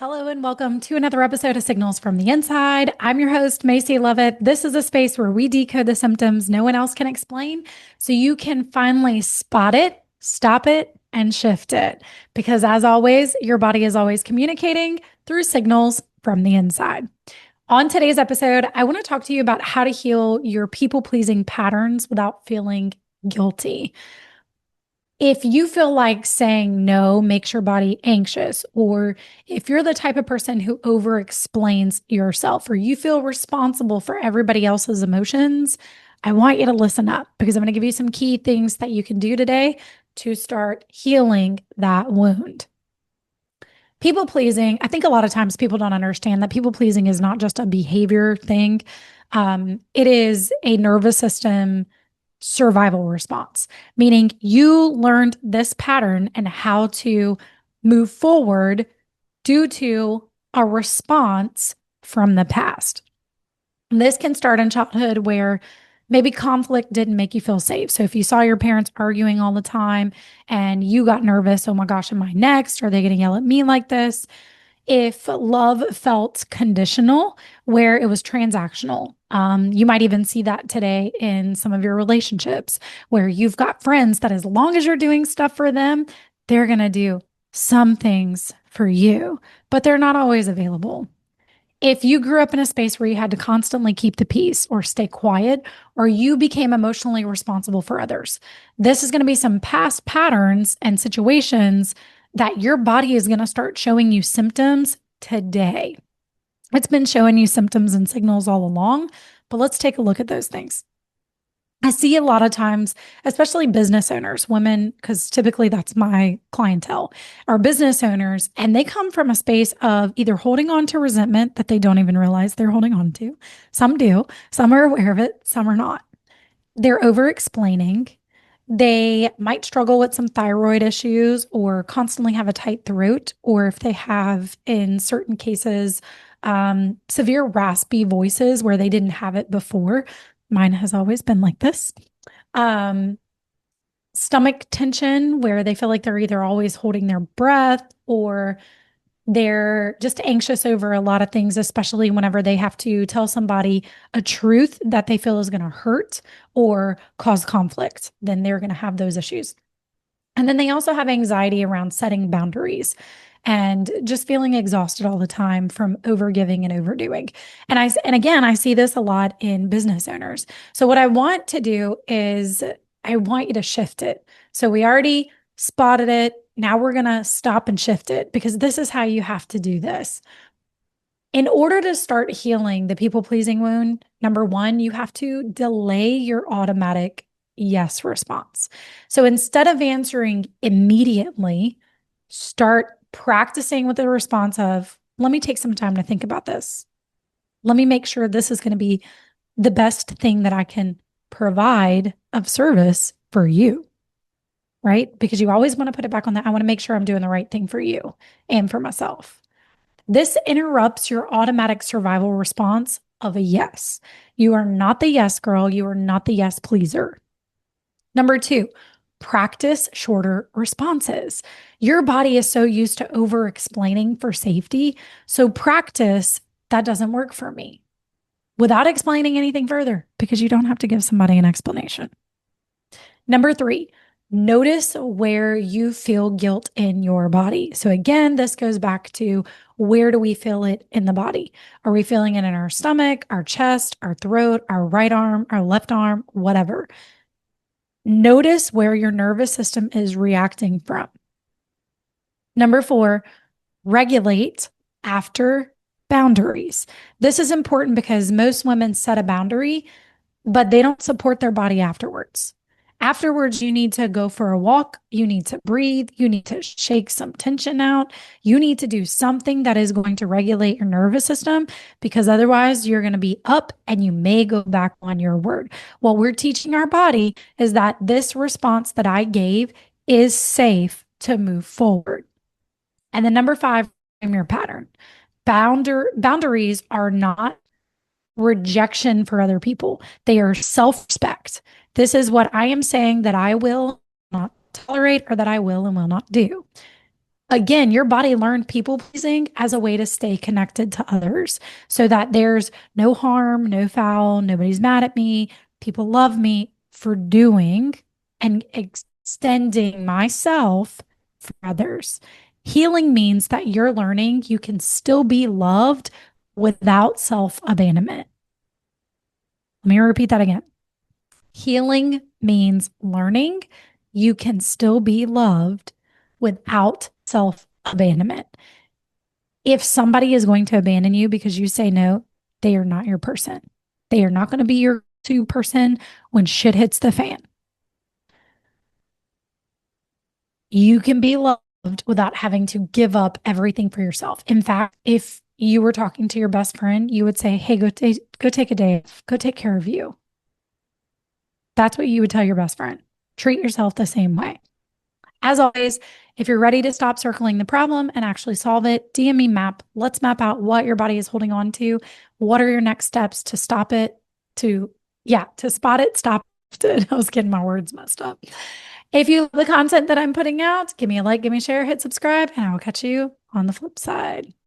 Hello and welcome to another episode of Signals from the Inside. I'm your host, Maisie Lovett. This is a space where we decode the symptoms no one else can explain so you can finally spot it, stop it, and shift it. Because as always, your body is always communicating through signals from the inside. On today's episode, I want to talk to you about how to heal your people pleasing patterns without feeling guilty. If you feel like saying no makes your body anxious, or if you're the type of person who over explains yourself, or you feel responsible for everybody else's emotions, I want you to listen up because I'm going to give you some key things that you can do today to start healing that wound. People pleasing, I think a lot of times people don't understand that people pleasing is not just a behavior thing. It is a nervous system survival response, meaning you learned this pattern and how to move forward due to a response from the past. This can start in childhood where maybe conflict didn't make you feel safe. So if you saw your parents arguing all the time and you got nervous, oh my gosh, am I next? Are they going to yell at me like this? If love felt conditional, where it was transactional. You might even see that today in some of your relationships where you've got friends that as long as you're doing stuff for them, they're going to do some things for you, but they're not always available. If you grew up in a space where you had to constantly keep the peace or stay quiet, or you became emotionally responsible for others, this is going to be some past patterns and situations that your body is going to start showing you symptoms today. It's been showing you symptoms and signals all along, but let's take a look at those things. I see a lot of times, especially business owners, women, because typically that's my clientele, are business owners, and they come from a space of either holding on to resentment that they don't even realize they're holding on to. Some do, some are aware of it, some are not. They're over explaining. They might struggle with some thyroid issues or constantly have a tight throat, or if they have, in certain cases, severe raspy voices where they didn't have it before. Mine has always been like this. Um, Stomach tension, where they feel like they're either always holding their breath or they're just anxious over a lot of things, especially whenever they have to tell somebody a truth that they feel is going to hurt or cause conflict. Then they're going to have those issues. And then they also have anxiety around setting boundaries and just feeling exhausted all the time from overgiving and overdoing. And again, I see this a lot in business owners. So what I want to do is I want you to shift it. So we already spotted it. Now we're going to stop and shift it because this is how you have to do this. In order to start healing the people pleasing wound, number one, you have to delay your automatic yes response. So instead of answering immediately, start practicing with the response of, let me take some time to think about this. Let me make sure this is going to be the best thing that I can provide of service for you, right? Because you always want to put it back on that. I want to make sure I'm doing the right thing for you and for myself. This interrupts your automatic survival response of a yes. You are not the yes girl. You are not the yes pleaser. Number two, practice shorter responses. Your body is so used to over explaining for safety. So practice that doesn't work for me without explaining anything further because you don't have to give somebody an explanation. Number three, notice where you feel guilt in your body. So again, this goes back to where do we feel it in the body? Are we feeling it in our stomach, our chest, our throat, our right arm, our left arm, whatever? Notice where your nervous system is reacting from. Number four, regulate after boundaries. This is important because most women set a boundary, but they don't support their body afterwards. Afterwards, you need to go for a walk. You need to breathe. You need to shake some tension out. You need to do something that is going to regulate your nervous system because otherwise you're going to be up and you may go back on your word. What we're teaching our body is that this response that I gave is safe to move forward. And then number five, frame your pattern. Boundaries are not rejection for other people. They are self-respect. This is what I am saying that I will not tolerate or that I will and will not do. Again, your body learned people pleasing as a way to stay connected to others so that there's no harm, no foul, nobody's mad at me. People love me for doing and extending myself for others. Healing means that you're learning you can still be loved without self abandonment. Let me repeat that again. Healing means learning you can still be loved without self abandonment. If somebody is going to abandon you because you say no, they are not your person. They are not going to be your two person when shit hits the fan. You can be loved without having to give up everything for yourself. In fact, if you were talking to your best friend, you would say, "Hey, go take a day, go take care of you." That's what you would tell your best friend. Treat yourself the same way. As always, if you're ready to stop circling the problem and actually solve it, DM me map. Let's map out what your body is holding on to. What are your next steps to stop it? To spot it, stop it. I was getting my words messed up. If you love the content that I'm putting out, give me a like, give me a share, hit subscribe, and I will catch you on the flip side.